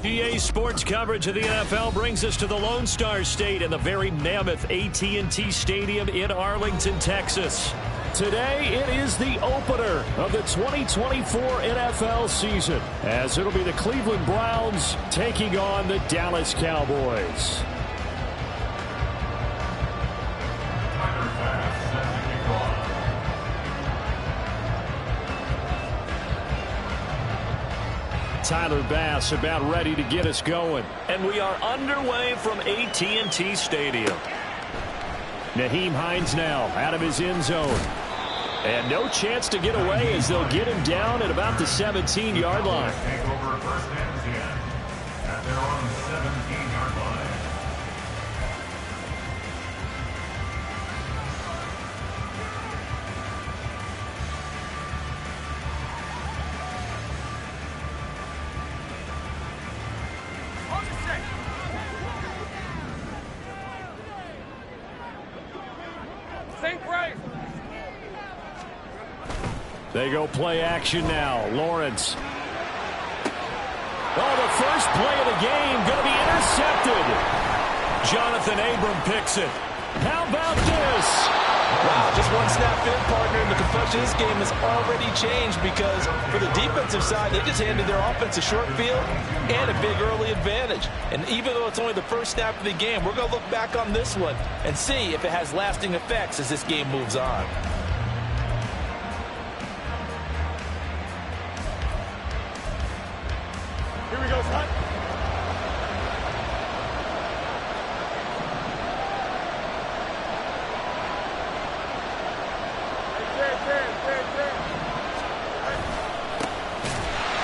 EA Sports coverage of the NFL brings us to the Lone Star State and the very mammoth AT&T Stadium in Arlington, Texas. Today, it is the opener of the 2024 NFL season, as it'll be the Cleveland Browns taking on the Dallas Cowboys. Tyler Bass about ready to get us going. And we are underway from AT&T Stadium. Nyheim Hines now out of his end zone. And no chance to get away as they'll get him down at about the 17-yard line. Take over first and 10 at their own 17-yard line. They go play action now. Lawrence. Oh, the first play of the game going to be intercepted. Jonathan Abram picks it. How about this? Wow, just one snap in, partner, and the complexion of this game has already changed because for the defensive side, they just handed their offense a short field and a big early advantage. And even though it's only the first snap of the game, we're going to look back on this one and see if it has lasting effects as this game moves on. Here we go, son.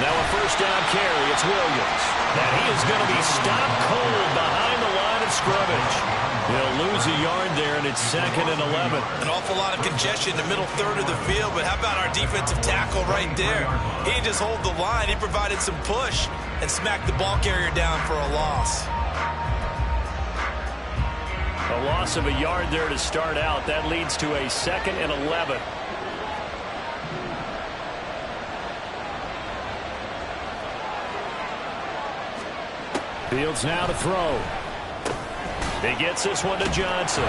Now a first down carry. It's Williams. And he is going to be stopped cold behind the line of scrimmage. He'll lose a yard there, and it's 2nd and 11. An awful lot of congestion in the middle third of the field, but how about our defensive tackle right there? He didn't just hold the line. He provided some push and smacked the ball carrier down for a loss. A loss of a yard there to start out. That leads to a 2nd and 11. Fields now to throw. He gets this one to Johnson.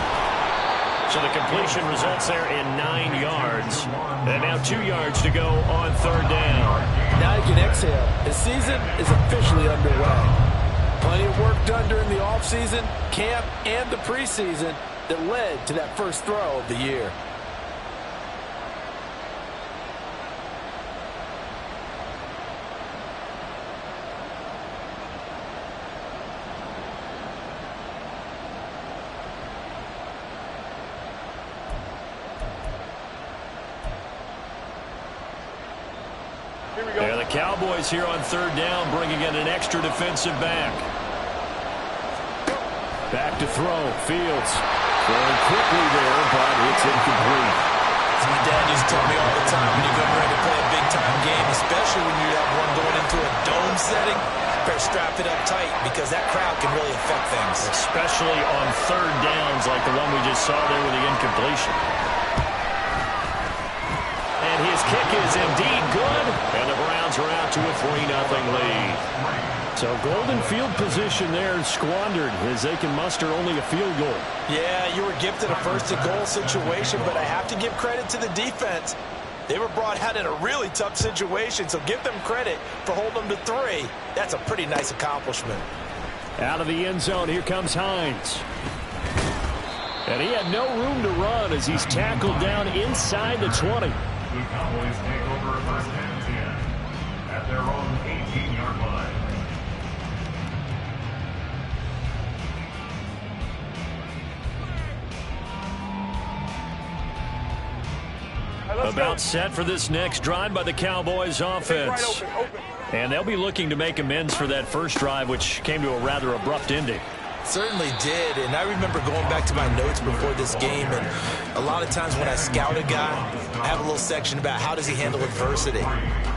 So the completion results there in 9 yards. And now 2 yards to go on 3rd down. Now you can exhale. The season is officially underway. Plenty of work done during the offseason, camp, and the preseason that led to that first throw of the year. And the Cowboys here on 3rd down, bringing in an extra defensive back. Back to throw. Fields throwing quickly there, but it's incomplete. As my dad used to tell me all the time, when you go ready to play a big-time game, especially when you have one going into a dome setting, better strap it up tight because that crowd can really affect things. Especially on 3rd downs like the one we just saw there with the incompletion. And his kick is indeed good, and the Browns are out to a 3-0 lead. So golden field position there squandered as they can muster only a field goal. Yeah, you were gifted a first-and-goal situation, but I have to give credit to the defense. They were brought out in a really tough situation, so give them credit for holding them to 3. That's a pretty nice accomplishment. Out of the end zone, here comes Hines. And he had no room to run as he's tackled down inside the 20. The Cowboys take over first and 10 at their own 18-yard line. About set for this next drive by the Cowboys offense. And they'll be looking to make amends for that first drive, which came to a rather abrupt ending. Certainly did, and I remember going back to my notes before this game, and a lot of times when I scout a guy, I have a little section about how does he handle adversity.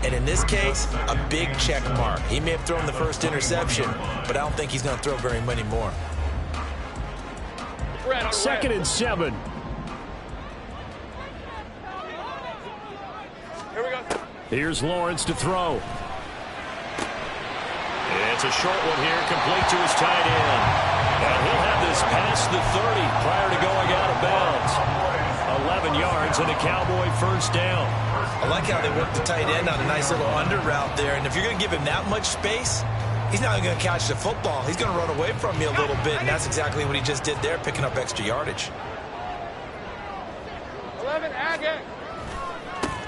And in this case, a big check mark. He may have thrown the first interception, but I don't think he's going to throw very many more. 2nd and 7. Here's Lawrence to throw. It's a short one here, complete to his tight end. And he'll have this past the 30 prior to going out of bounds. 11 yards and a Cowboy first down. I like how they work the tight end on a nice little under route there. And if you're going to give him that much space, he's not going to catch the football. He's going to run away from you a little bit, and that's exactly what he just did there, picking up extra yardage. 11, Agate.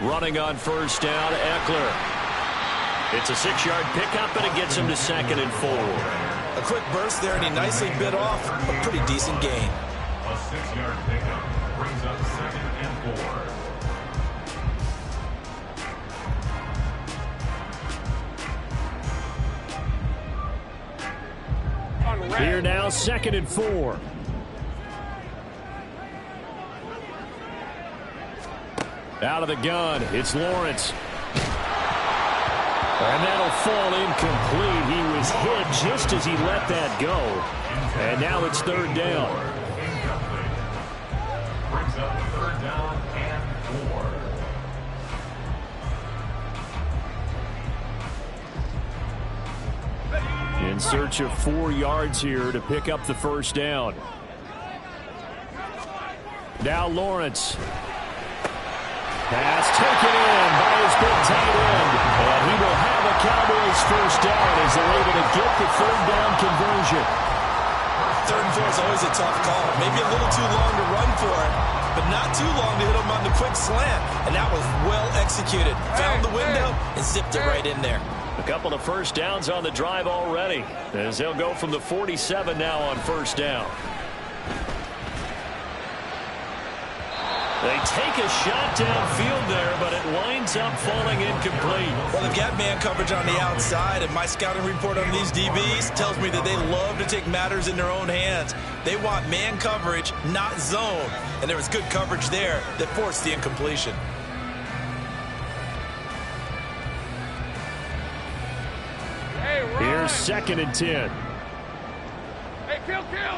Running on first down, Eckler. It's a 6-yard pickup, and it gets him to 2nd and 4. A quick burst there, and he nicely bit off a pretty decent gain. A 6-yard pickup brings up 2nd and 4. Here now, 2nd and 4. Out of the gun, it's Lawrence. And that'll fall incomplete. He was hit just as he let that go. And now it's 3rd down. Incomplete. Brings up 3rd down and 4. In search of 4 yards here to pick up the first down. Now Lawrence. Pass taken in by his big tight end. And he will have a Cowboys first down as they're able to get the 3rd down conversion. 3rd and 4 is always a tough call. Maybe a little too long to run for it, but not too long to hit him on the quick slant. And that was well executed. Found the window and zipped it right in there. A couple of first downs on the drive already, as they'll go from the 47 now on first down. They take a shot downfield there, but it winds up falling incomplete. Well, they've got man coverage on the outside, and my scouting report on these DBs tells me that they love to take matters in their own hands. They want man coverage, not zone. And there was good coverage there that forced the incompletion. Hey, Ryan. Here's 2nd and 10. Hey, kill. Here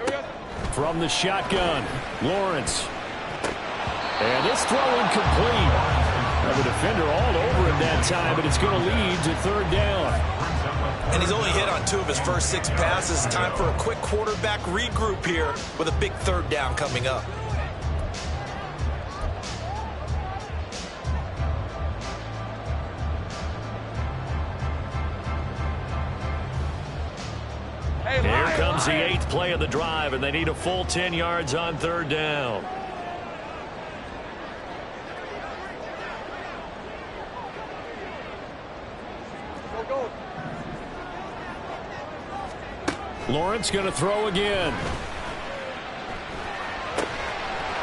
we go. From the shotgun, Lawrence. And this throw incomplete. Now the defender all over him that time, but it's going to lead to 3rd down. And he's only hit on 2 of his first 6 passes. Time for a quick quarterback regroup here with a big 3rd down coming up. Here comes the 8th play of the drive, and they need a full 10 yards on 3rd down. Go. Lawrence going to throw again.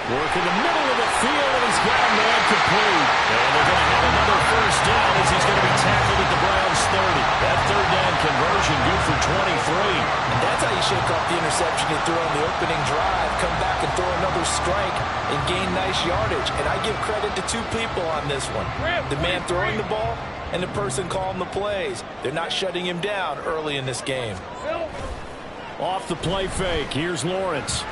Work in the middle of the field, and he's got a man complete. And they're going to have another first down as he's going to be tackled at the Browns 30. That 3rd down conversion good for 23. And that's how you shake off the interception you threw on the opening drive. Come back and throw another strike and gain nice yardage. And I give credit to 2 people on this one. The man throwing the ball and the person calling the plays. They're not shutting him down early in this game. Off the play fake, here's Lawrence.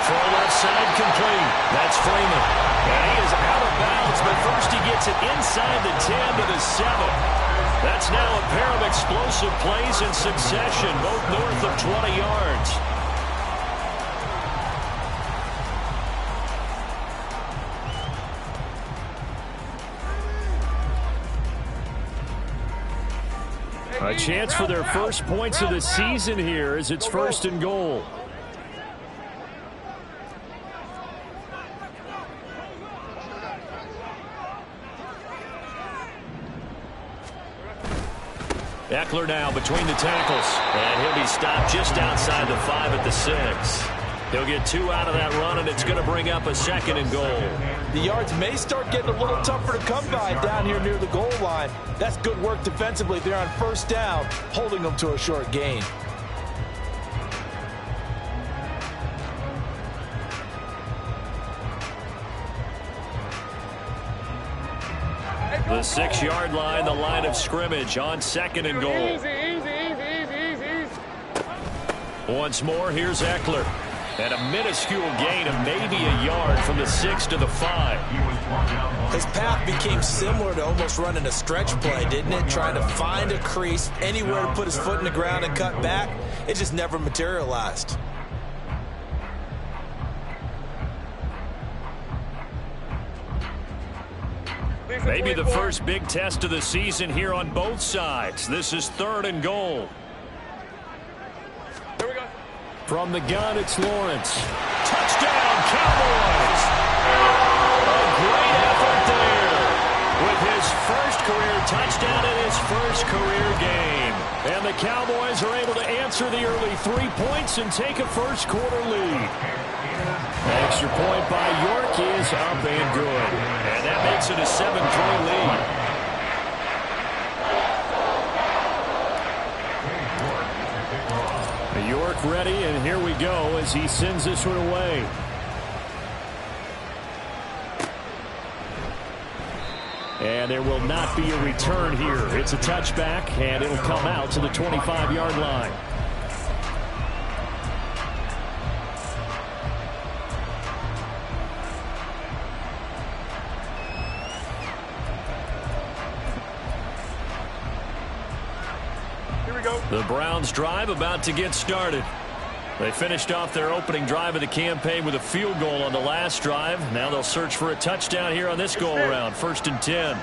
Throw left side complete. That's Freeman. And he is out of bounds, but first he gets it inside the 10 to the 7. That's now a pair of explosive plays in succession, both north of 20 yards. A chance for their first points of the season here as it's 1st and goal. Eckler now between the tackles, and he'll be stopped just outside the 5 at the 6. He'll get 2 out of that run, and it's going to bring up a 2nd and goal. The yards may start getting a little tougher to come by down here near the goal line. That's good work defensively there on first down, holding them to a short gain. The 6-yard line, the line of scrimmage on 2nd and goal. Easy. Once more, here's Eckler. And a minuscule gain of maybe a yard from the 6 to the 5. His path became similar to almost running a stretch play, didn't it? Trying to find a crease, anywhere to put his foot in the ground and cut back. It just never materialized. Maybe the first big test of the season here on both sides. This is 3rd and goal. Here we go. From the gun, it's Lawrence. Touchdown, Cowboys! A great effort there with his first career touchdown in his first career game. And the Cowboys are able to answer the early 3 points and take a first quarter lead. Extra point by York is up and good. And that makes it a 7-3 lead. York ready, and here we go as he sends this one away. And there will not be a return here. It's a touchback, and it'll come out to the 25-yard line. The Browns drive about to get started. They finished off their opening drive of the campaign with a field goal on the last drive. Now they'll search for a touchdown here on this go-around. 1st and 10.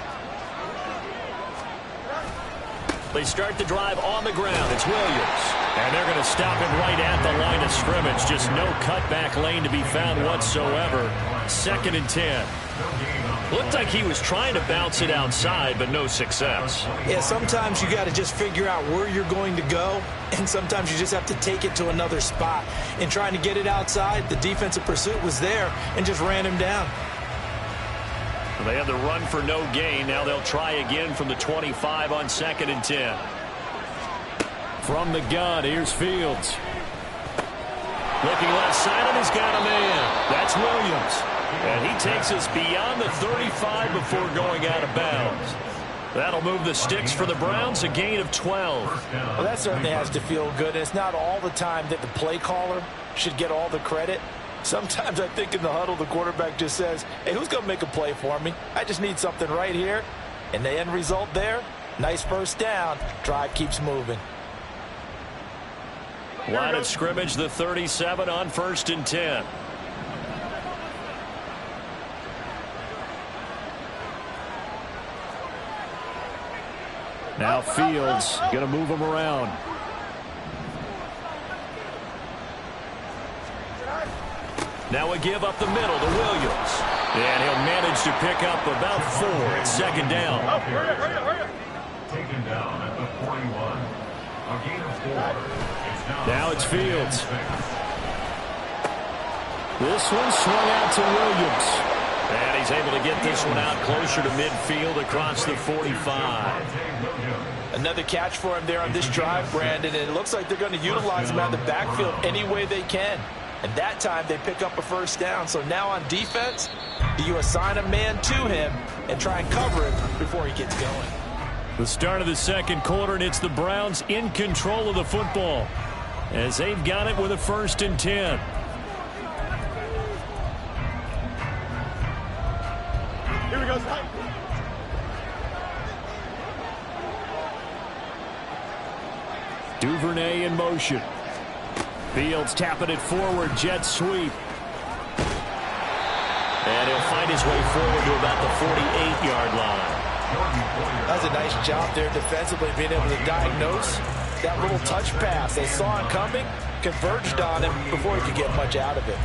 They start the drive on the ground. It's Williams. And they're going to stop him right at the line of scrimmage. Just no cutback lane to be found whatsoever. 2nd and 10. Looked like he was trying to bounce it outside, but no success. Yeah, sometimes you got to just figure out where you're going to go, and sometimes you just have to take it to another spot. In trying to get it outside, the defensive pursuit was there and just ran him down. They had the run for no gain. Now they'll try again from the 25 on 2nd and 10. From the gun, here's Fields. Looking left side, and he's got a man. That's Williams. And he takes us beyond the 35 before going out of bounds. That'll move the sticks for the Browns, a gain of 12. Well, that certainly has to feel good. And it's not all the time that the play caller should get all the credit. Sometimes I think in the huddle, the quarterback just says, hey, who's going to make a play for me? I just need something right here. And the end result there, nice first down. Drive keeps moving. Line of scrimmage, the 37 on 1st and 10. Now Fields going to move him around. Now a give up the middle to Williams. And he'll manage to pick up about 4 at 2nd down. Hurry up. Taken down at the 41. A gain of 4. Now it's Fields. This one swung out to Williams. And he's able to get this one out closer to midfield across the 45. Another catch for him there on this drive, Brandon. And it looks like they're going to utilize him out of the backfield any way they can. And that time they pick up a first down. So now on defense, do you assign a man to him and try and cover him before he gets going? The start of the 2nd quarter, and it's the Browns in control of the football as they've got it with a 1st and 10. Here we go. Duvernay in motion. Fields tapping it forward, jet sweep. And he'll find his way forward to about the 48-yard line. That's a nice job there defensively, being able to diagnose that little touch pass. They saw him coming, converged on him before he could get much out of it.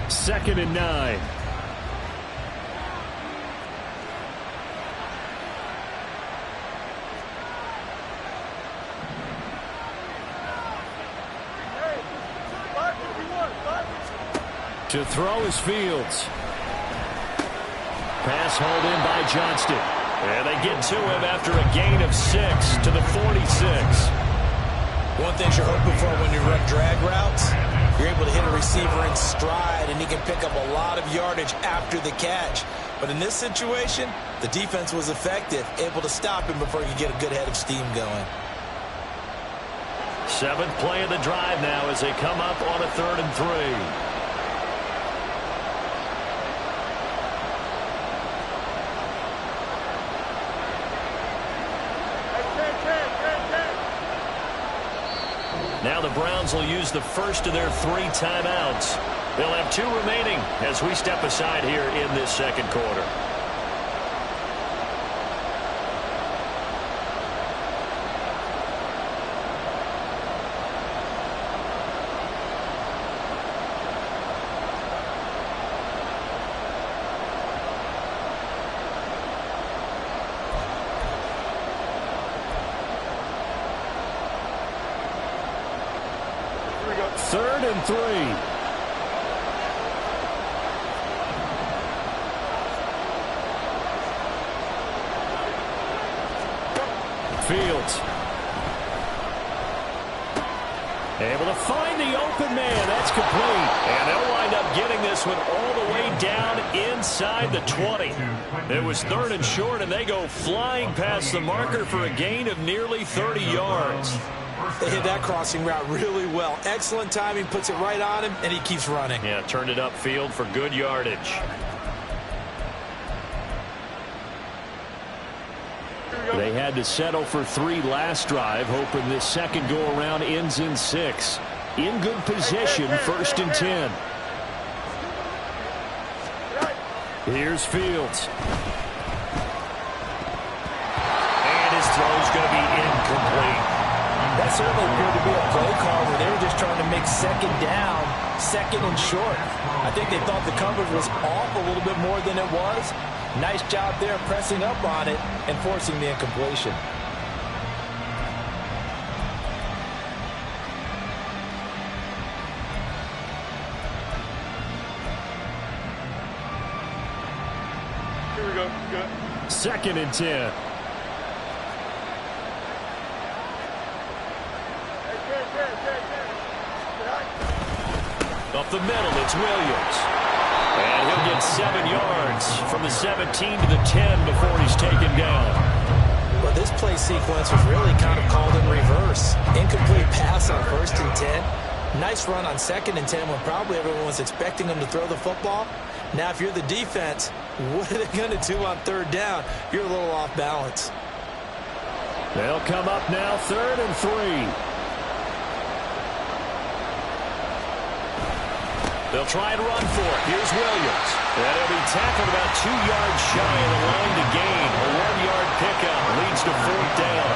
2nd and 9. To throw is Fields. Pass hauled in by Johnston. And they get to him after a gain of 6 to the 46. One thing you're hoping for when you run drag routes, you're able to hit a receiver in stride, and he can pick up a lot of yardage after the catch. But in this situation, the defense was effective, able to stop him before he could get a good head of steam going. 7th play of the drive now as they come up on a 3rd and 3. Now the Browns will use the first of their 3 timeouts. They'll have 2 remaining as we step aside here in this 2nd quarter. Third and 3. Fields. Able to find the open man. That's complete. And they'll wind up getting this one all the way down inside the 20. It was 3rd and short, and they go flying past the marker for a gain of nearly 30 yards. They hit that crossing route really well. Excellent timing, puts it right on him, and he keeps running. Yeah, turned it upfield for good yardage. They had to settle for 3 last drive, hoping this second go-around ends in 6. In good position, 1st and 10. Here's Fields. And his throw's going to be incomplete. That certainly appeared to be a play call where they were just trying to make 2nd down, 2nd and short. I think they thought the coverage was off a little bit more than it was. Nice job there pressing up on it and forcing the incompletion. Here we go. Good. 2nd and 10. Up the middle, it's Williams. And he'll get 7 yards from the 17 to the 10 before he's taken down. Well, this play sequence was really kind of called in reverse. Incomplete pass on 1st and 10. Nice run on 2nd and 10 when probably everyone was expecting him to throw the football. Now, if you're the defense, what are they going to do on 3rd down? You're a little off balance. They'll come up now 3rd and 3. They'll try and run for it. Here's Williams. And he'll be tackled about 2 yards shy of the line to gain. A 1-yard pickup leads to 4th down.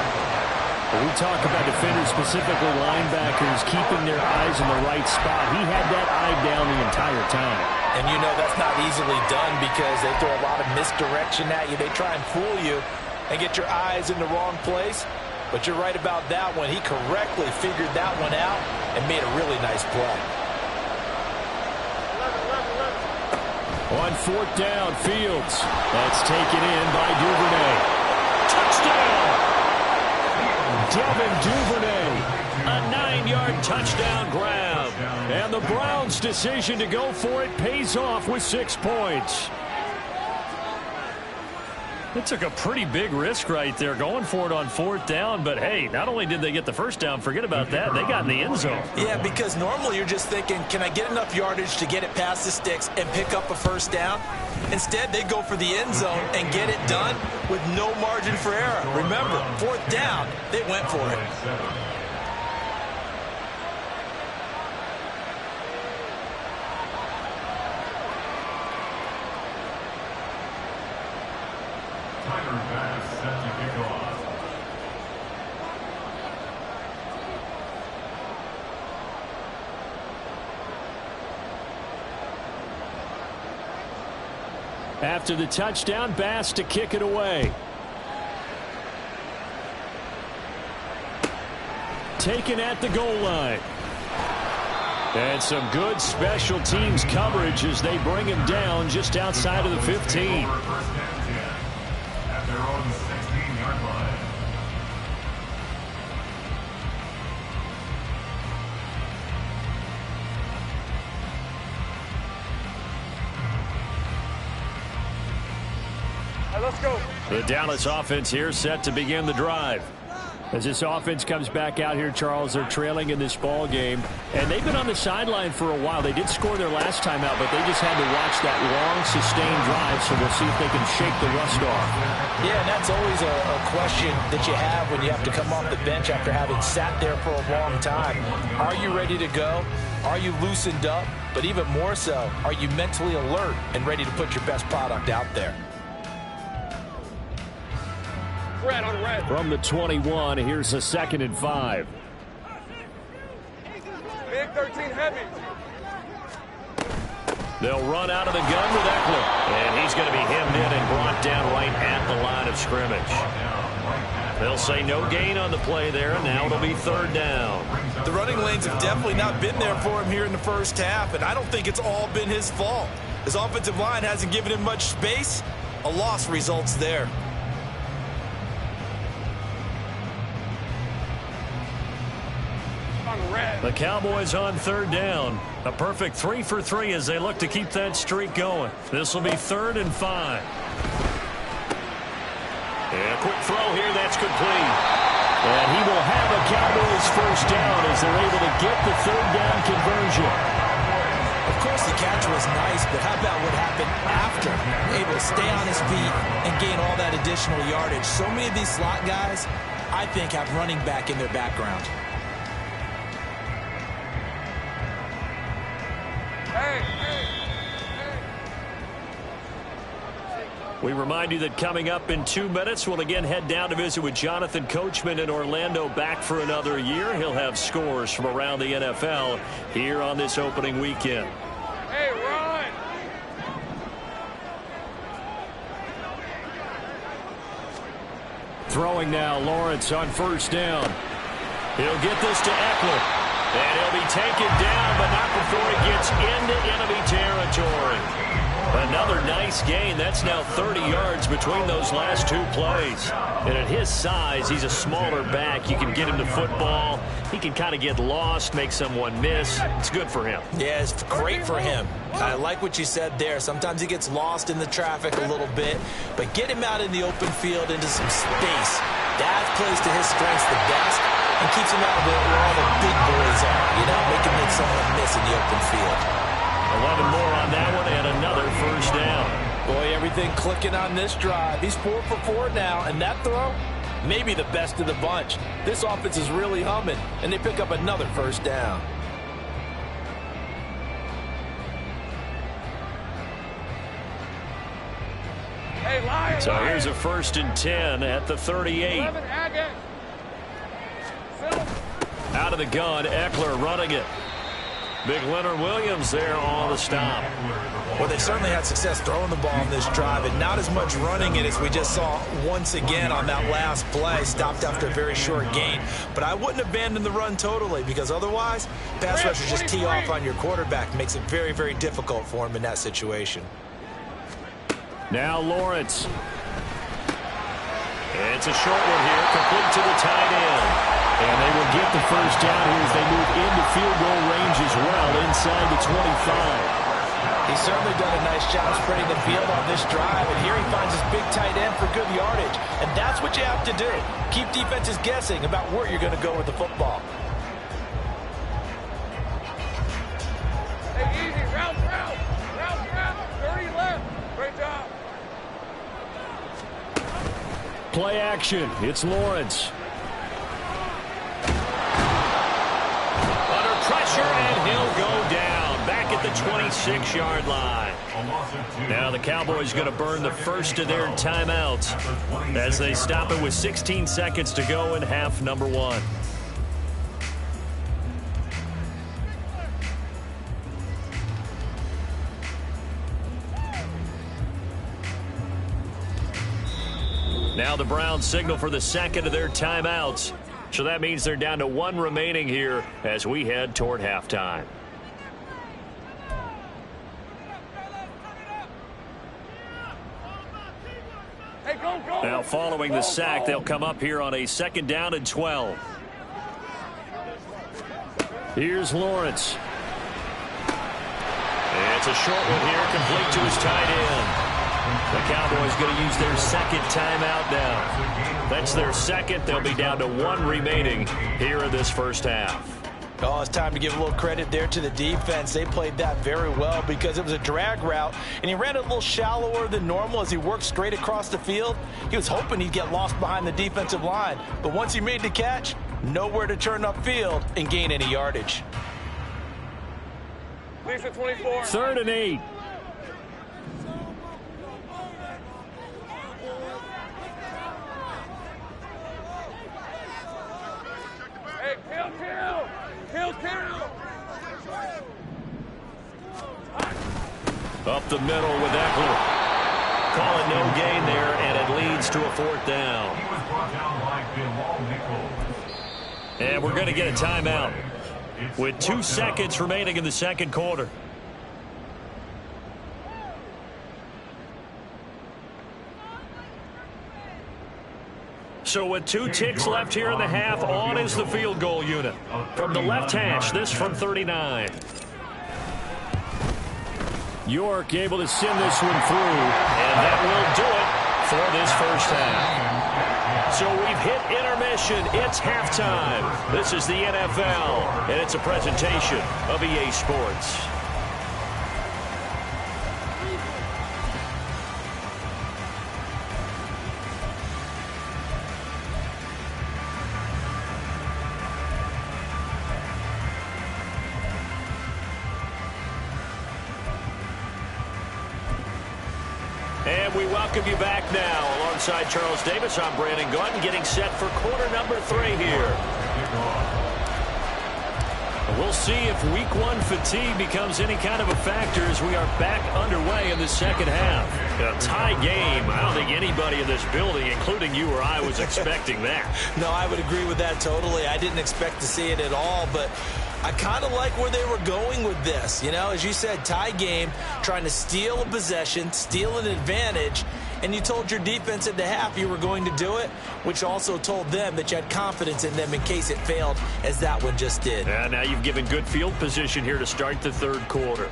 When we talk about defenders, specifically linebackers, keeping their eyes in the right spot, he had that eye down the entire time. And you know that's not easily done because they throw a lot of misdirection at you. They try and fool you and get your eyes in the wrong place. But you're right about that one. He correctly figured that one out and made a really nice play. On 4th down, Fields. That's taken in by Duvernay. Touchdown! Devin Duvernay. A 9-yard touchdown grab. And the Browns' decision to go for it pays off with 6 points. It took a pretty big risk right there going for it on 4th down. But, hey, not only did they get the first down, forget about that, they got in the end zone. Yeah, because normally you're just thinking, can I get enough yardage to get it past the sticks and pick up a 1st down? Instead, they go for the end zone and get it done with no margin for error. Remember, 4th down, they went for it. After the touchdown, Bass to kick it away. Taken at the goal line. And some good special teams coverage as they bring him down just outside of the 15. At their own 16-yard line. let's go. The Dallas offense here set to begin the drive. As this offense comes back out here, Charles, they're trailing in this ball game, and they've been on the sideline for a while. They did score their last time out, but they just had to watch that long, sustained drive, so we'll see if they can shake the rust off. Yeah, and that's always a question that you have when you have to come off the bench after having sat there for a long time. Are you ready to go? Are you loosened up? But even more so, are you mentally alert and ready to put your best product out there? Red on red. From the 21, here's a 2nd and 5. Big 13 heavy. They'll run out of the gun with Eckler. And he's going to be hemmed in and brought down right at the line of scrimmage. They'll say no gain on the play there, and now it'll be 3rd down. The running lanes have definitely not been there for him here in the first half, and I don't think it's all been his fault. His offensive line hasn't given him much space. A loss results there. The Cowboys on 3rd down. A perfect 3 for 3 as they look to keep that streak going. This will be 3rd and 5. And a quick throw here, that's complete. And he will have a Cowboys 1st down as they're able to get the 3rd down conversion. Of course, the catch was nice, but how about what happened after? Able to stay on his feet and gain all that additional yardage. So many of these slot guys, I think, have running back in their background. We remind you that coming up in 2 minutes, we'll again head down to visit with Jonathan Coachman in Orlando, back for another year. He'll have scores from around the NFL here on this opening weekend. Hey, run! Throwing now, Lawrence on 1st down. He'll get this to Eckler. And he'll be taken down, but not before he gets into enemy territory. Another nice gain. That's now 30 yards between those last 2 plays. And at his size, he's a smaller back. You can get him to football. He can kind of get lost, make someone miss. It's good for him. Yeah, it's great for him. I like what you said there. Sometimes he gets lost in the traffic a little bit, but get him out in the open field into some space. That plays to his strengths the best and keeps him out of where all the big boys are, you know, make him make someone miss in the open field. 11 more on that one and another 1st down. Boy, everything clicking on this drive. He's 4 for 4 now, and that throw, maybe the best of the bunch. This offense is really humming, and they pick up another 1st down. Hey, Lion, So Lion. here's a 1st and 10 at the 38. 11 Agate. Out of the gun, Eckler running it. Big Leonard Williams there on the stop. Well, they've certainly had success throwing the ball in this drive, and not as much running it as we just saw once again on that last play. Stopped after a very short gain. But I wouldn't abandon the run totally, because otherwise, pass rushers just tee off on your quarterback. Makes it very, very difficult for him in that situation. Now Lawrence. It's a short one here, complete to the tight end. And they will get the 1st down here as they move into field goal range as well, inside the 25. He's certainly done a nice job spreading the field on this drive, and here he finds his big tight end for good yardage. And that's what you have to do. Keep defenses guessing about where you're going to go with the football. Hey, easy. Route. 30 left. Great job. Play action. It's Lawrence. Pressure, and he'll go down back at the 26-yard line. Now the Cowboys going to burn the first of their timeouts as they stop it with 16 seconds to go in half number 1. Now the Browns signal for the 2nd of their timeouts. So that means they're down to 1 remaining here as we head toward halftime. Hey, go. Now following the sack, they'll come up here on a 2nd down and 12. Here's Lawrence. It's a short one here, complete to his tight end. The Cowboys going to use their second timeout now. That's their second. They'll be down to 1 remaining here in this first half. Oh, it's time to give a little credit there to the defense. They played that very well because it was a drag route, and he ran it a little shallower than normal as he worked straight across the field. He was hoping he'd get lost behind the defensive line, but once he made the catch, nowhere to turn upfield and gain any yardage. Lisa 24. 3rd and 8. Hey, kill. Up the middle with Eckler. Call it no gain there, and it leads to a 4th down. He was brought down by Bilal Nichols. And we're going to get a timeout with 2 seconds remaining in the second quarter. So with 2 ticks left here in the half, on is the field goal unit. From the left hash, this from 39. York able to send this one through, and that will do it for this first half. So we've hit intermission. It's halftime. This is the NFL, and it's a presentation of EA Sports. And we welcome you back now. Alongside Charles Davis, I'm Brandon Gaudin, getting set for quarter number 3 here. We'll see if week 1 fatigue becomes any kind of a factor as we are back underway in the second half. A tie game. I don't think anybody in this building, including you or I, was expecting that. No, I would agree with that totally. I didn't expect to see it at all, but I kind of like where they were going with this. You know, as you said, tie game, trying to steal a possession, steal an advantage, and you told your defense at the half you were going to do it, which also told them that you had confidence in them in case it failed, as that one just did. And now you've given good field position here to start the third quarter.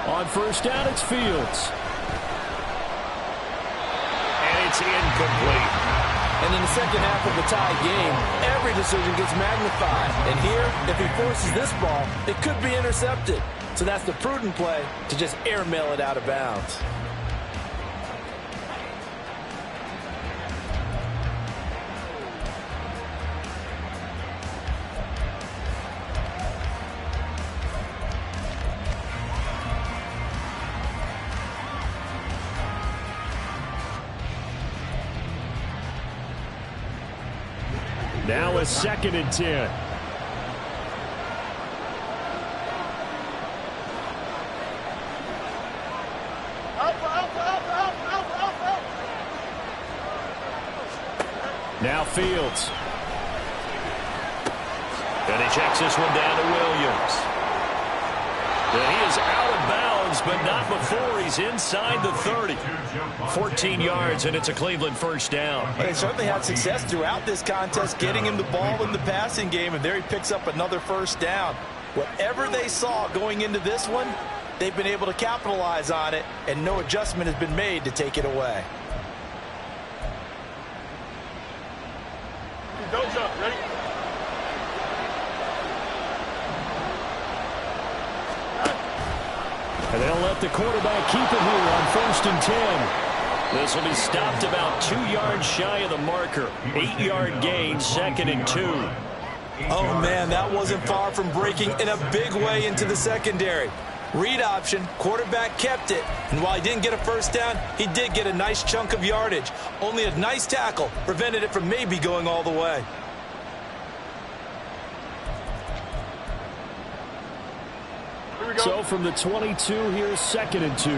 On first down, it's Fields. And it's incomplete. And in the second half of the tie game, every decision gets magnified. And here, if he forces this ball, it could be intercepted. So that's the prudent play to just airmail it out of bounds. Now a 2nd and 10. Now Fields. And he checks this one down to Williams. And he is out of bounds, but not before he's inside the 30. 14 yards, and it's a Cleveland first down. They certainly had success throughout this contest, getting him the ball in the passing game, and there he picks up another first down. Whatever they saw going into this one, they've been able to capitalize on it, and no adjustment has been made to take it away. Don't jump. Ready? And they'll let the quarterback keep it here on 1st and 10. This will be stopped about 2 yards shy of the marker. 8-yard gain, 2nd and 2. Oh, man, that wasn't far from breaking in a big way into the secondary. Read option, quarterback kept it, and while he didn't get a first down, he did get a nice chunk of yardage. Only a nice tackle prevented it from maybe going all the way. So from the 22, here's 2nd and 2.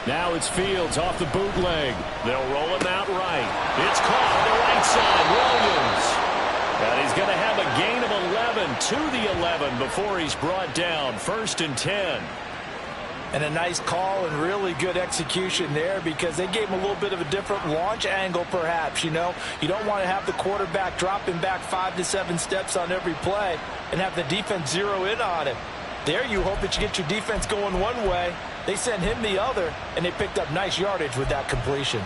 Now it's Fields off the bootleg. They'll roll him out right. It's caught on the right side. Williams. And he's going to have a gain of 11 to the 11 before he's brought down. 1st and 10. And a nice call and really good execution there because they gave him a little bit of a different launch angle perhaps, you know. You don't want to have the quarterback dropping back 5 to 7 steps on every play and have the defense zero in on it. There you hope that you get your defense going one way. They sent him the other, and they picked up nice yardage with that completion.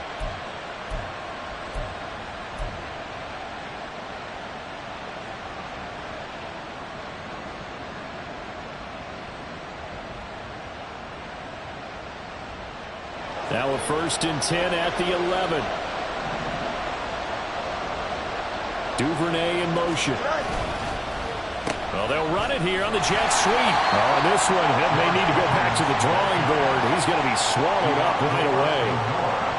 Now a 1st and 10 at the 11. Duvernay in motion. Well, they'll run it here on the jet sweep. Oh, this one may need to go back to the drawing board. He's going to be swallowed up right away.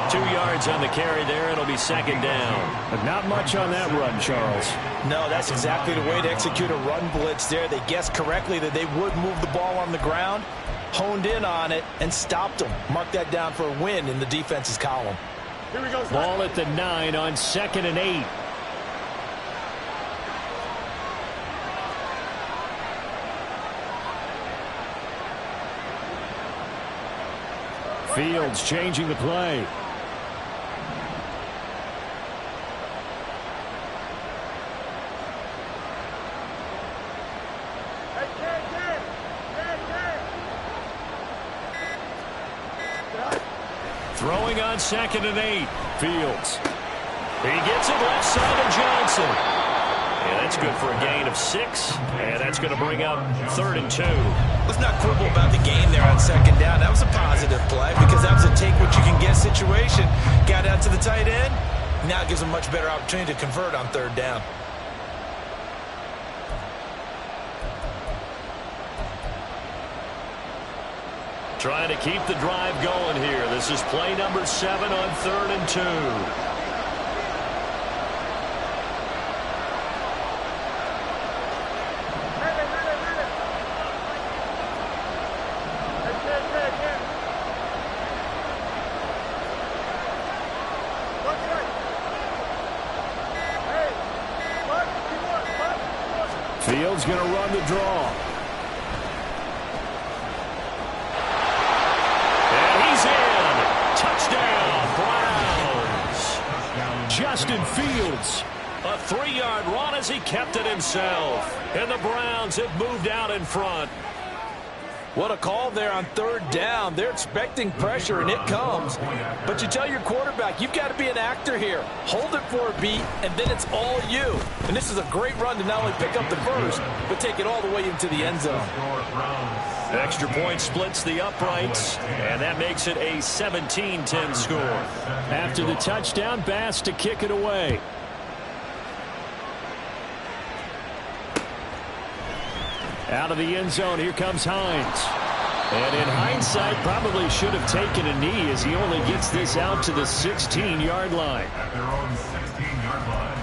2 yards on the carry there. It'll be 2nd down. But not much on that run, Charles. No, that's exactly the way to execute a run blitz there. They guessed correctly that they would move the ball on the ground, honed in on it, and stopped them. Mark that down for a win in the defense's column. Here we go. Ball at the 9 on 2nd and 8. Fields changing the play. Throwing on 2nd and 8. Fields. He gets it left side of Johnson. Yeah, that's good for a gain of 6. And that's going to bring up 3rd and 2. Let's not quibble about the gain there on 2nd down. That was a positive play because that was a take what you can get situation. Got out to the tight end. Now it gives them much better opportunity to convert on 3rd down. Trying to keep the drive going here. This is play number 7 on 3rd and 2. Fields going to run the draw. And he's in. Touchdown, Browns. Justin Fields. A 3-yard run as he kept it himself. And the Browns have moved out in front. What a call there on 3rd down. They're expecting pressure, and it comes. But you tell your quarterback, you've got to be an actor here. Hold it for a beat, and then it's all you. And this is a great run to not only pick up the first, but take it all the way into the end zone. Extra point splits the uprights, and that makes it a 17-10 score. After the touchdown, Bass to kick it away. Out of the end zone, here comes Hines. And in hindsight, probably should have taken a knee as he only gets this out to the 16-yard line. At their own 16-yard line.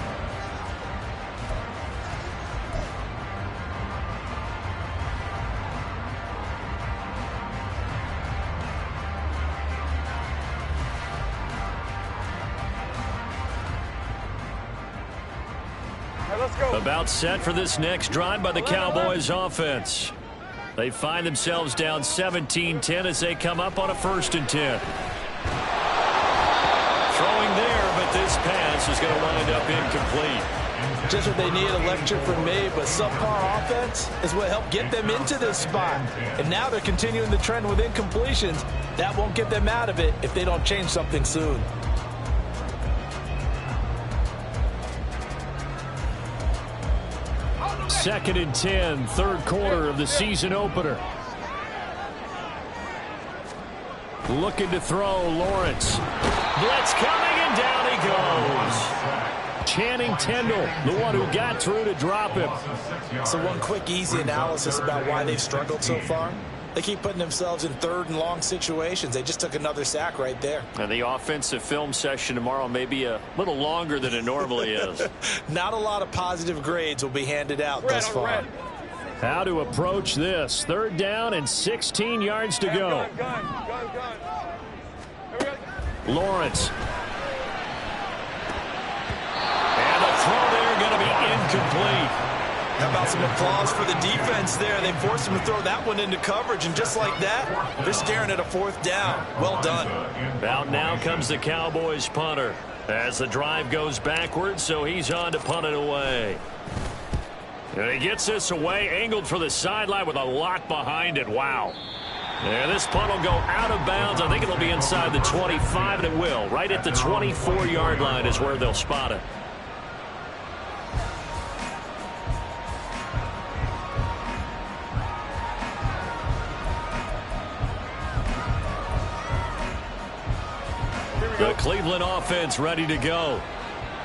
Let's go. About set for this next drive by the Cowboys offense. They find themselves down 17-10 as they come up on a 1st and 10. Throwing there, but this pass is going to wind up incomplete. Just what they need, a lecture from me, but subpar offense is what helped get them into this spot. And now they're continuing the trend with incompletions. That won't get them out of it if they don't change something soon. Second and 10, 3rd quarter of the season opener. Looking to throw, Lawrence. Blitz coming, and down he goes. Channing Tindall, the one who got through to drop him. So one quick, easy analysis about why they've struggled so far. They keep putting themselves in 3rd and long situations. They just took another sack right there. And the offensive film session tomorrow may be a little longer than it normally is. Not a lot of positive grades will be handed out thus far. How to approach this. 3rd down and 16 yards to go. Lawrence. And the throw there going to be complete. How about some applause for the defense there? They forced him to throw that one into coverage, and just like that, they're staring at a 4th down. Well done. Out now comes the Cowboys punter as the drive goes backwards, so he's on to punt it away. And he gets this away, angled for the sideline with a lot behind it. Wow. And this punt will go out of bounds. I think it'll be inside the 25, and it will. Right at the 24-yard line is where they'll spot it. The Cleveland offense ready to go.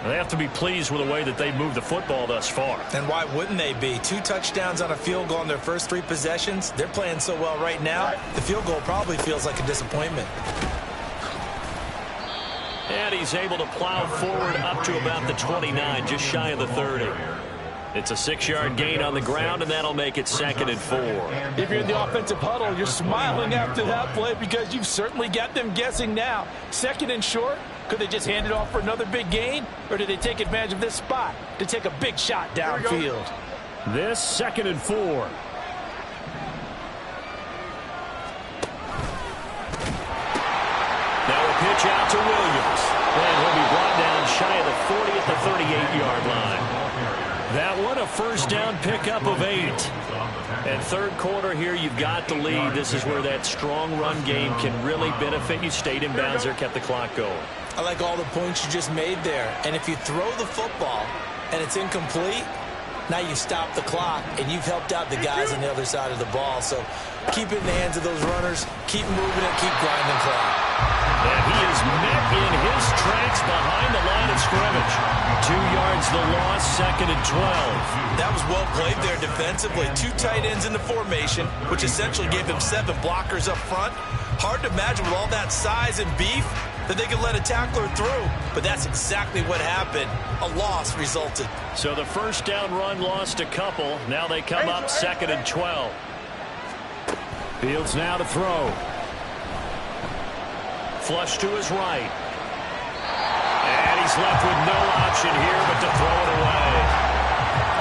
They have to be pleased with the way that they've moved the football thus far. And why wouldn't they be? 2 touchdowns on a field goal in their first 3 possessions. They're playing so well right now, the field goal probably feels like a disappointment. And he's able to plow forward up to about the 29, just shy of the 30. It's a 6-yard gain on the ground, and that'll make it 2nd and 4. If you're in the offensive huddle, you're smiling after that play because you've certainly got them guessing now. 2nd and short. Could they just hand it off for another big gain, or did they take advantage of this spot to take a big shot downfield? This 2nd and 4. Now a pitch out to Williams. And he'll be brought down shy of the 40 at the 38-yard line. That one a first down pickup of 8. And third quarter here, you've got the lead. This is where that strong run game can really benefit you. Stayed in bounds there, kept the clock going. I like all the points you just made there. And if you throw the football and it's incomplete, now you stop the clock and you've helped out the guys on the other side of the ball. So keep it in the hands of those runners. Keep moving it. Keep grinding clock. And he is met in his tracks behind the line of scrimmage. 2 yards the loss, 2nd and 12. That was well played there defensively. 2 tight ends in the formation, which essentially gave them 7 blockers up front. Hard to imagine with all that size and beef that they could let a tackler through, but that's exactly what happened. A loss resulted. So the first down run lost a couple. Now they come up 2nd and 12. Fields now to throw. Flush to his right. And he's left with no option here but to throw it away.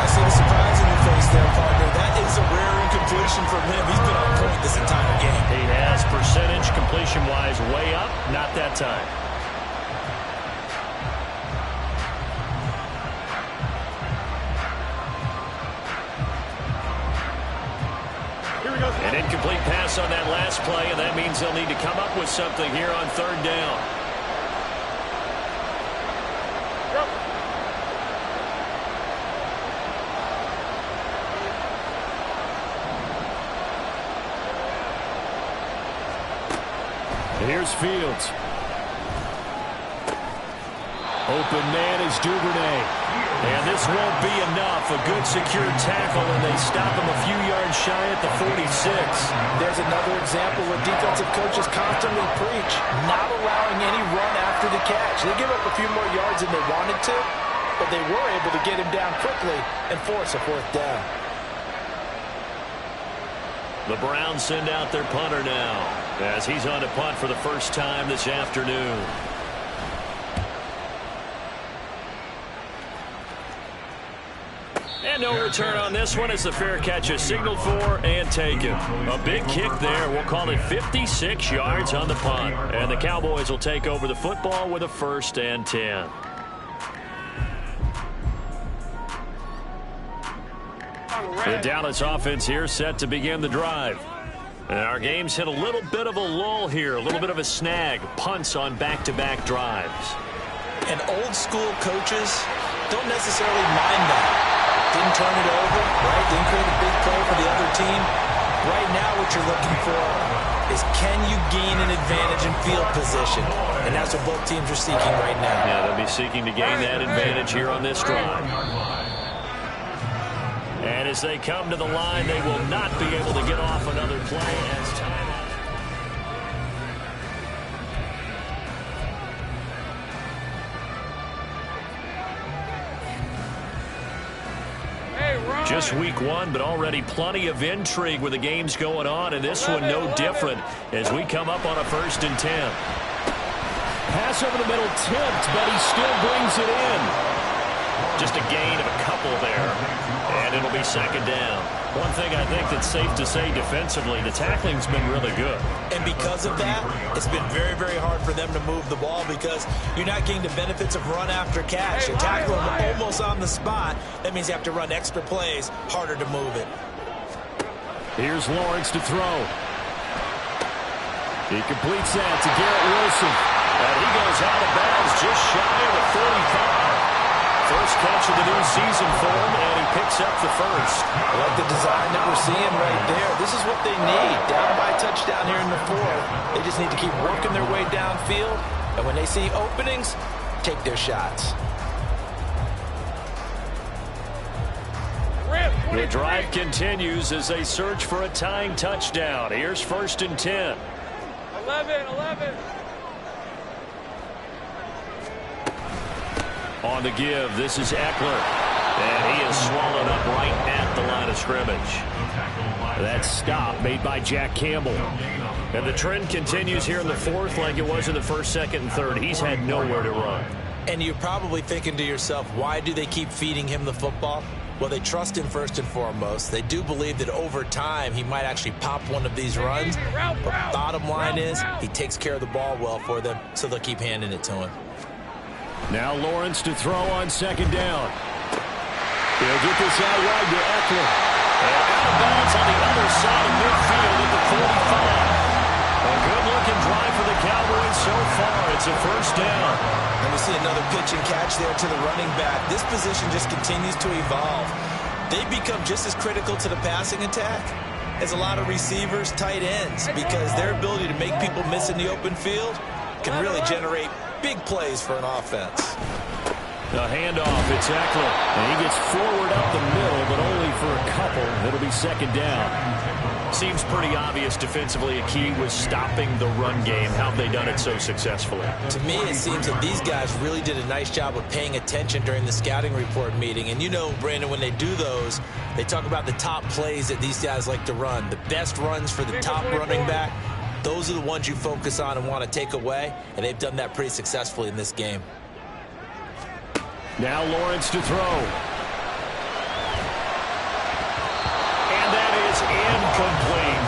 I see the surprise in your face there, partner. That is a rare incompletion from him. He's been on point this entire game. He has percentage completion-wise way up. Not that time. An incomplete pass on that last play, and that means they'll need to come up with something here on 3rd down. Here's Fields. Open man is Duvernay. And this won't be enough. A good secure tackle, and they stop him a few yards shy at the 46. There's another example where defensive coaches constantly preach, not allowing any run after the catch. They give up a few more yards than they wanted to, but they were able to get him down quickly and force a 4th down. The Browns send out their punter now as he's on to punt for the first time this afternoon. And no return on this one as the fair catch is signaled for and taken. A big kick there. We'll call it 56 yards on the punt. And the Cowboys will take over the football with a 1st and 10. The Dallas offense here set to begin the drive. And our game's hit a little bit of a lull here, a little bit of a snag. Punts on back-to-back drives. And old school coaches don't necessarily mind that. Didn't turn it over, right? Didn't create a big play for the other team. Right now what you're looking for is can you gain an advantage in field position? And that's what both teams are seeking right now. Yeah, they'll be seeking to gain that advantage here on this drive. And as they come to the line, they will not be able to get off another play as time. Just week 1, but already plenty of intrigue with the games going on, and this one no different as we come up on a 1st and 10. Pass over the middle tipped, but he still brings it in. Just a gain of a couple there, and it'll be second down. One thing I think that's safe to say defensively, the tackling's been really good. And because of that, it's been very, very hard for them to move the ball because you're not getting the benefits of run after catch. You're tackling them almost on the spot. That means you have to run extra plays, harder to move it. Here's Lawrence to throw. He completes that to Garrett Wilson. And he goes out of bounds just shy of the 45. First catch of the new season for him, and he picks up the first. I like the design that we're seeing right there. This is what they need. Down by a touchdown here in the fourth. They just need to keep working their way downfield. And when they see openings, take their shots. The drive continues as they search for a tying touchdown. Here's 1st and 10. 11. On the give, this is Eckler. And he is swallowed up right at the line of scrimmage. That stop made by Jack Campbell. And the trend continues here in the fourth like it was in the first, second, and third. He's had nowhere to run. And you're probably thinking to yourself, why do they keep feeding him the football? Well, they trust him first and foremost. They do believe that over time he might actually pop one of these runs. But bottom line is he takes care of the ball well for them, so they'll keep handing it to him. Now Lawrence to throw on second down. He'll get this out wide to Eckler. And out of bounds on the other side of midfield at the 45. A good-looking drive for the Cowboys so far. It's a first down. And we see another pitch and catch there to the running back. This position just continues to evolve. They become just as critical to the passing attack as a lot of receivers, tight ends, because their ability to make people miss in the open field can really generate big plays for an offense. The handoff, it's Eckler. And he gets forward up the middle, but only for a couple. It'll be second down. Seems pretty obvious defensively a key was stopping the run game. How have they done it so successfully? To me, it seems that these guys really did a nice job of paying attention during the scouting report meeting. And you know, Brandon, when they do those, they talk about the top plays that these guys like to run. The best runs for the top running back, those are the ones you focus on and want to take away. And they've done that pretty successfully in this game. Now Lawrence to throw. And that is incomplete.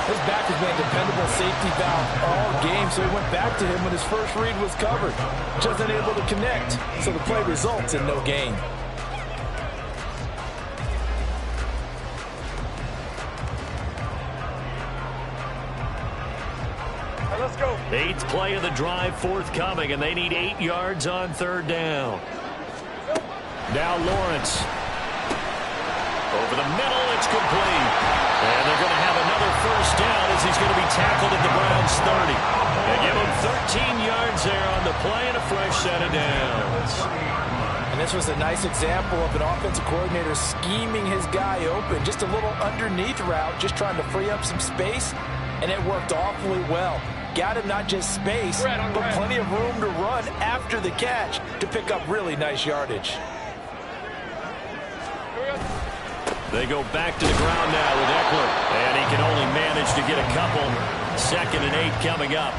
His back has been a dependable safety valve all game, so he went back to him when his first read was covered. Just unable to connect, so the play results in no gain. Let's go. 8th play of the drive forthcoming, and they need 8 yards on third down. Now Lawrence. Over the middle, it's complete. And they're going to have another first down as he's going to be tackled at the Browns' 30. They give him 13 yards there on the play and a fresh set of downs. And this was a nice example of an offensive coordinator scheming his guy open. Just a little underneath route, just trying to free up some space, and it worked awfully well. Got him not just space, but plenty of room to run after the catch to pick up really nice yardage. They go back to the ground now with Eckler, and he can only manage to get a couple. 2nd and 8 coming up.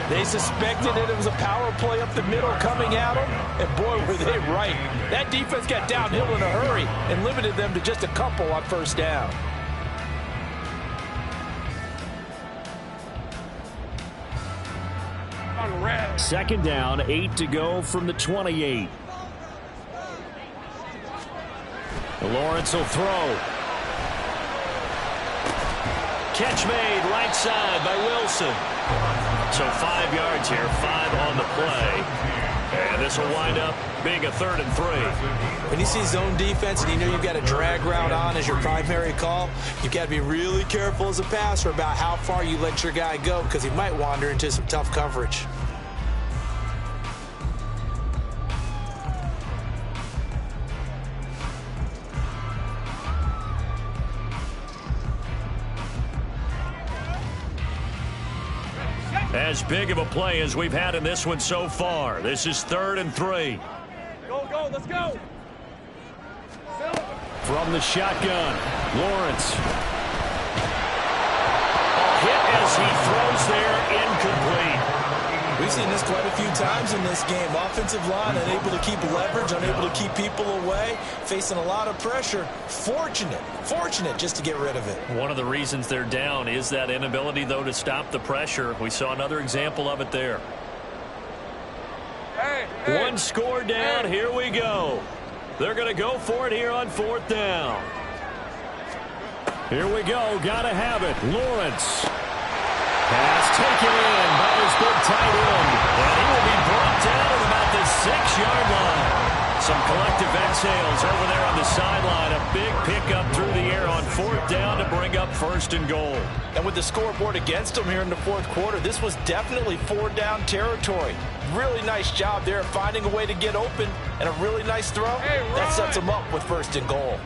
They suspected that it was a power play up the middle coming at them, and boy, were they right. That defense got downhill in a hurry and limited them to just a couple on first down. Second down, 8 to go from the 28. Lawrence will throw. Catch made right side by Wilson. So 5 yards here, 5 on the play. And this will wind up being a 3rd and 3. When you see zone defense and you know you've got a drag route on as your primary call, you've got to be really careful as a passer about how far you let your guy go because he might wander into some tough coverage. As big of a play as we've had in this one so far. This is 3rd and 3. Go, let's go. From the shotgun, Lawrence. A hit as he throws there, incomplete. We've seen this quite a few times in this game. Offensive line unable to keep leverage, unable to keep people away, facing a lot of pressure. Fortunate just to get rid of it. One of the reasons they're down is that inability, though, to stop the pressure. We saw another example of it there. One score down. Here we go. They're going to go for it here on 4th down. Here we go. Got to have it. Lawrence. Pass taken in by his big tight end. And he will be brought down at about the 6-yard line. Some collective exhales over there on the sideline. A big pickup through the air on 4th down to bring up 1st and goal. And with the scoreboard against them here in the 4th quarter, this was definitely 4-down territory. Really nice job there finding a way to get open, and a really nice throw. That sets them up with 1st and goal.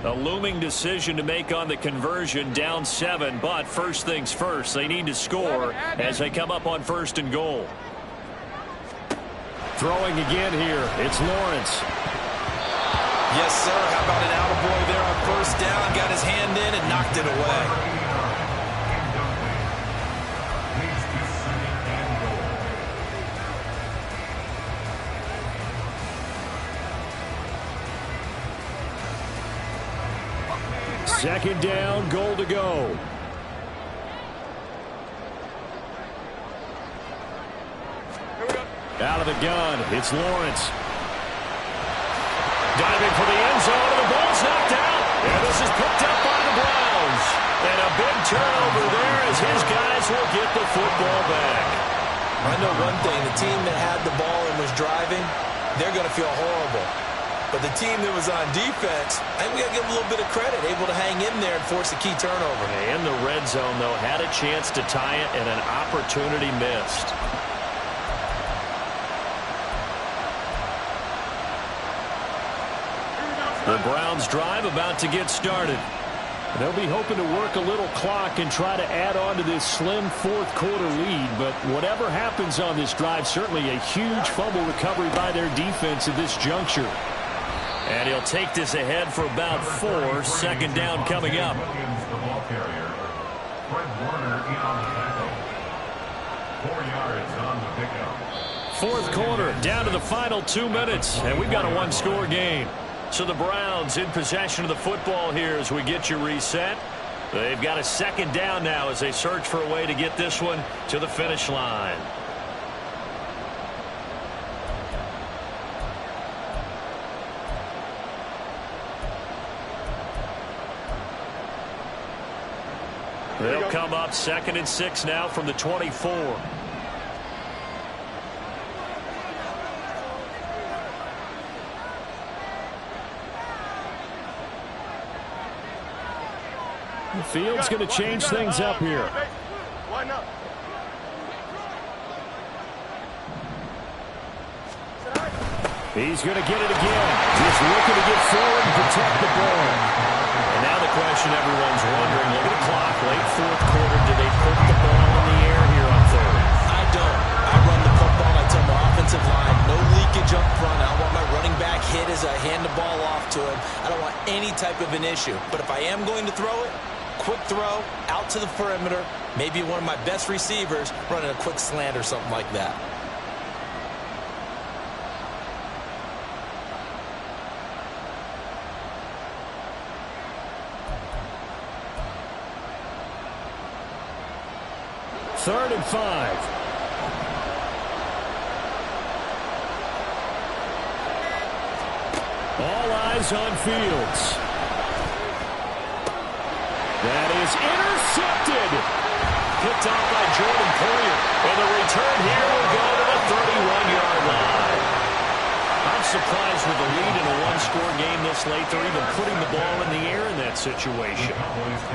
A looming decision to make on the conversion, down 7, but first things first, they need to score as they come up on 1st and goal. Throwing again here, it's Lawrence. Yes, sir. How about an attaboy there on 1st down? Got his hand in and knocked it away. Second down, goal to go. Out of the gun, it's Lawrence. Diving for the end zone, and the ball's knocked out. And this is picked up by the Browns. And a big turnover there as his guys will get the football back. I know one thing, the team that had the ball and was driving, they're going to feel horrible. But the team that was on defense, I think we got to give them a little bit of credit, able to hang in there and force a key turnover. In the red zone, though, had a chance to tie it and an opportunity missed. The Browns drive about to get started. They'll be hoping to work a little clock and try to add on to this slim 4th quarter lead. But whatever happens on this drive, certainly a huge fumble recovery by their defense at this juncture. And he'll take this ahead for about 4. 2nd down coming up. The ball carrier. Fred Warner in on the tackle. 4 yards on the pickup. 4th quarter, down to the final 2 minutes. And we've got a 1-score game. So the Browns in possession of the football here as we get you reset. They've got a 2nd down now as they search for a way to get this one to the finish line. They'll come up 2nd and 6 now from the 24. The field's going to change things up here. Line up. He's going to get it again. Just looking to get forward and protect the ball. And now the question everyone's wondering, look at the clock, late 4th quarter, do they put the ball in the air here on 3rd? I don't. I run the football. I tell my offensive line, no leakage up front. I don't want my running back hit as I hand the ball off to him. I don't want any type of an issue. But if I am going to throw it, quick throw, out to the perimeter, maybe one of my best receivers running a quick slant or something like that. Third and 5. All eyes on Fields. That is intercepted. Picked off by Jordan Poyer. And the return here will go to the 31-yard line. I'm surprised with the lead in a 1-score game this late. They're even putting the ball in the air in that situation.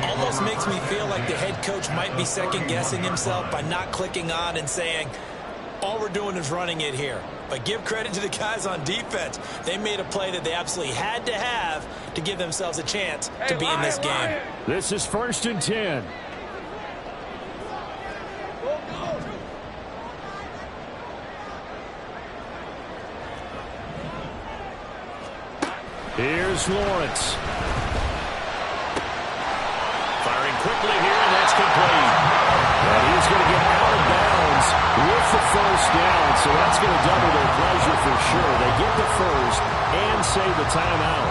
Almost makes me feel like the head coach might be second-guessing himself by not clicking on and saying, all we're doing is running it here. But give credit to the guys on defense. They made a play that they absolutely had to have to give themselves a chance to be in this game. This is 1st and 10. Here's Lawrence. Firing quickly here, and that's complete. And he's going to get out of bounds with the 1st That's going to double their pleasure for sure. They get the first and save the timeout.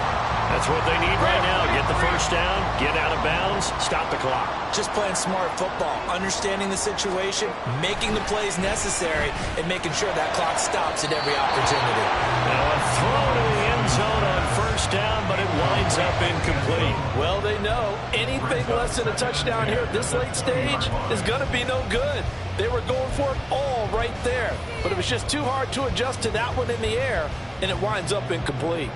That's what they need right now. Get the first down, get out of bounds, stop the clock. Just playing smart football, understanding the situation, making the plays necessary, and making sure that clock stops at every opportunity. Now a throw to the end zone on first down, but it winds up incomplete. Well, they know anything less than a touchdown here at this late stage is going to be no good. They were going for it all right there, but it was just too hard to adjust to that one in the air, and it winds up incomplete.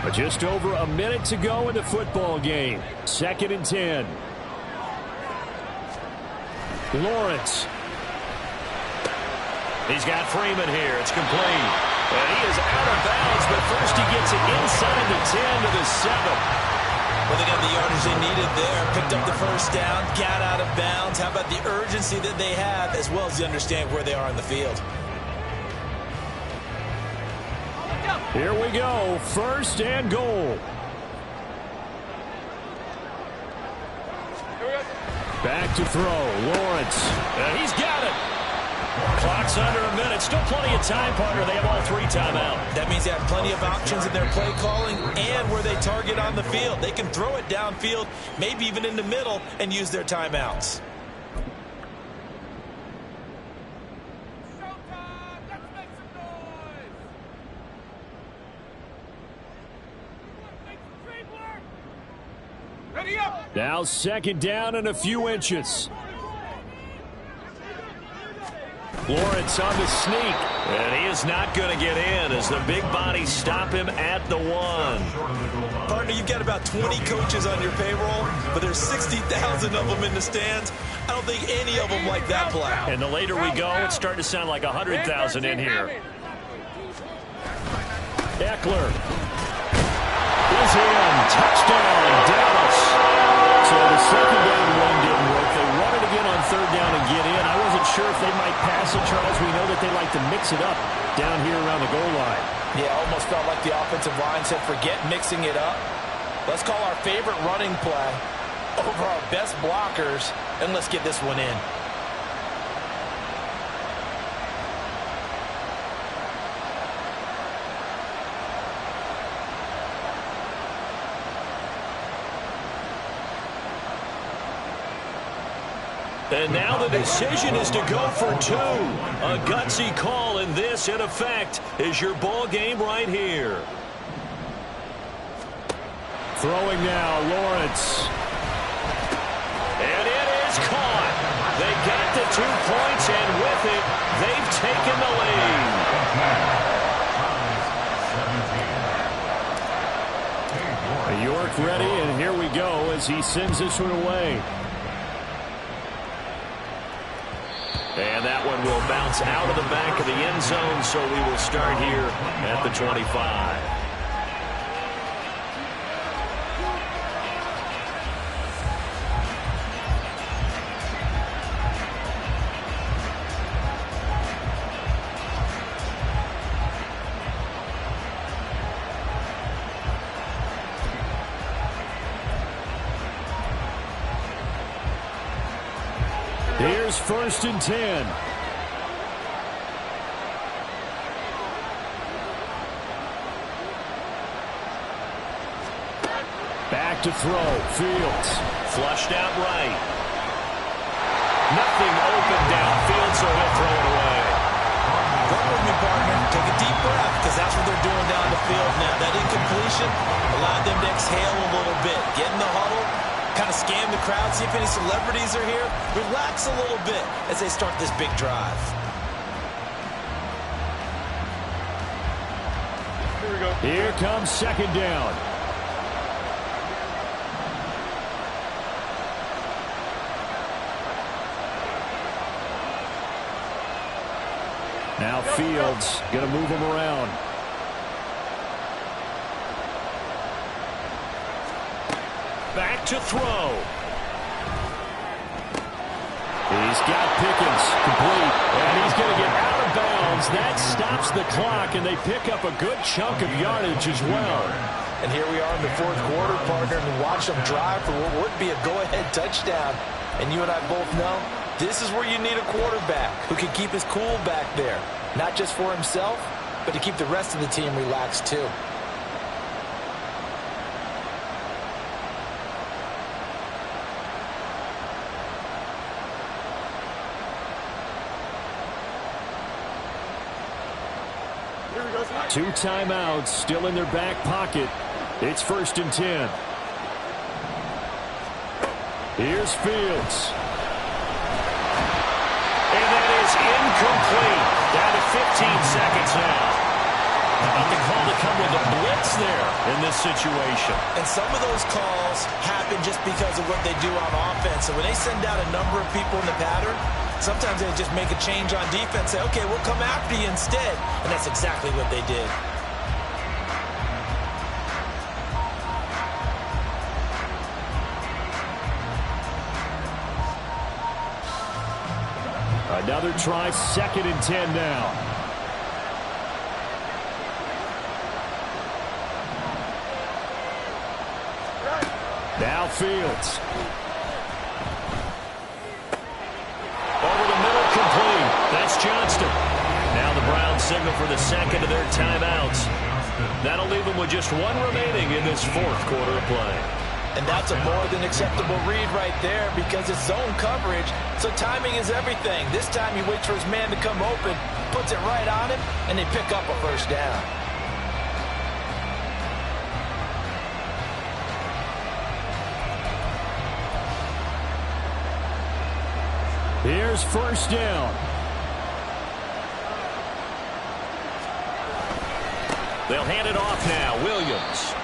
But just over a minute to go in the football game. 2nd and 10. Lawrence. He's got Freeman here. It's complete. And he is out of bounds, but first he gets it inside the 10 to the 7. Well, they got the yardage they needed there. Picked up the first down, got out of bounds. How about the urgency that they have, as well as the understand where they are on the field? Here we go. 1st and goal. Back to throw. Lawrence. And he's got it. Clock's under a minute. Still plenty of time, partner. They have all 3 timeout. That means they have plenty of options in their play calling and where they target on the field. They can throw it downfield, maybe even in the middle, and use their timeouts. Now 2nd down and a few inches. Lawrence on the sneak. And he is not going to get in as the big bodies stop him at the 1. Partner, you've got about 20 coaches on your payroll, but there's 60,000 of them in the stands. I don't think any of them like that play. And the later we go, it's starting to sound like 100,000 in here. Eckler is in. Touchdown, Dallas. So the 2nd down run didn't work. They run it again on 3rd down and get in. I wasn't sure if they might pass it, Charles. We know that they like to mix it up down here around the goal line. Yeah, almost felt like the offensive line said, forget mixing it up. Let's call our favorite running play over our best blockers, and let's get this one in. And now the decision is to go for 2. A gutsy call, and this, in effect, is your ball game right here. Throwing now, Lawrence. And it is caught. They got the 2 points, and with it, they've taken the lead. York ready, and here we go as he sends this one away. And that one will bounce out of the back of the end zone, so we will start here at the 25. Here's 1st and 10. Back to throw. Fields. Flushed out right. Nothing open downfield, so he'll throw it away. Run with me, partner. Take a deep breath, because that's what they're doing down the field now. That incompletion allowed them to exhale a little bit. Get in the huddle. Kind of scan the crowd, see if any celebrities are here. Relax a little bit as they start this big drive. Here we go. Here comes 2nd down. Now Fields going to move him around. Back to throw. He's got Pickens complete, and he's going to get out of bounds. That stops the clock, and they pick up a good chunk of yardage as well. And here we are in the fourth quarter, partner, and watch them drive for what would be a go-ahead touchdown. And you and I both know this is where you need a quarterback who can keep his cool back there, not just for himself, but to keep the rest of the team relaxed too. Two timeouts still in their back pocket. It's 1st and 10. Here's Fields. And that is incomplete. Down to 15 seconds now. About to call to come with a blitz there in this situation. And some of those calls happen just because of what they do on offense. So when they send out a number of people in the pattern, sometimes they just make a change on defense, say, okay, we'll come after you instead. And that's exactly what they did. Another try, 2nd and 10 now. Now Fields. Over the middle, complete. That's Johnston. Now the Browns signal for the second of their timeouts. That'll leave them with just one remaining in this fourth quarter of play. And that's a more than acceptable read right there because it's zone coverage, so timing is everything. This time he waits for his man to come open, puts it right on him, and they pick up a first down. Here's 1st down. They'll hand it off now. Williams.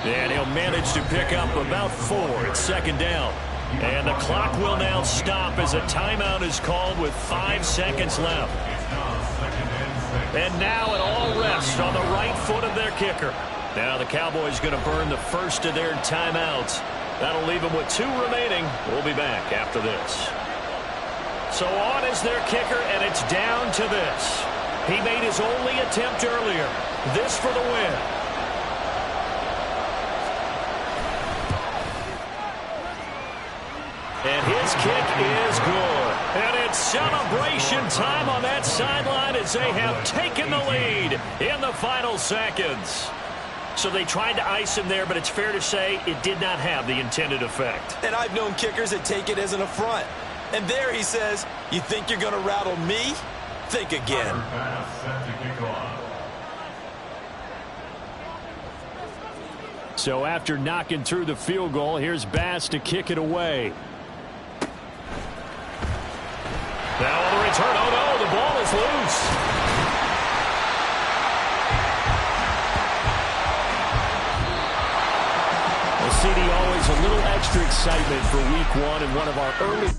And he'll manage to pick up about 4 at 2nd down. And the clock will now stop as a timeout is called with 5 seconds left. And now it all rests on the right foot of their kicker. Now the Cowboys going to burn the first of their timeouts. That'll leave them with 2 remaining. We'll be back after this. So on is their kicker, and it's down to this. He made his only attempt earlier. This for the win. And his kick is good. And it's celebration time on that sideline as they have taken the lead in the final seconds. So they tried to ice him there, but it's fair to say it did not have the intended effect. And I've known kickers that take it as an affront. And there he says, you think you're going to rattle me? Think again. So after knocking through the field goal, here's Bass to kick it away. Now on the return, oh no, the ball is loose. Well, CD, always a little extra excitement for week 1 and one of our early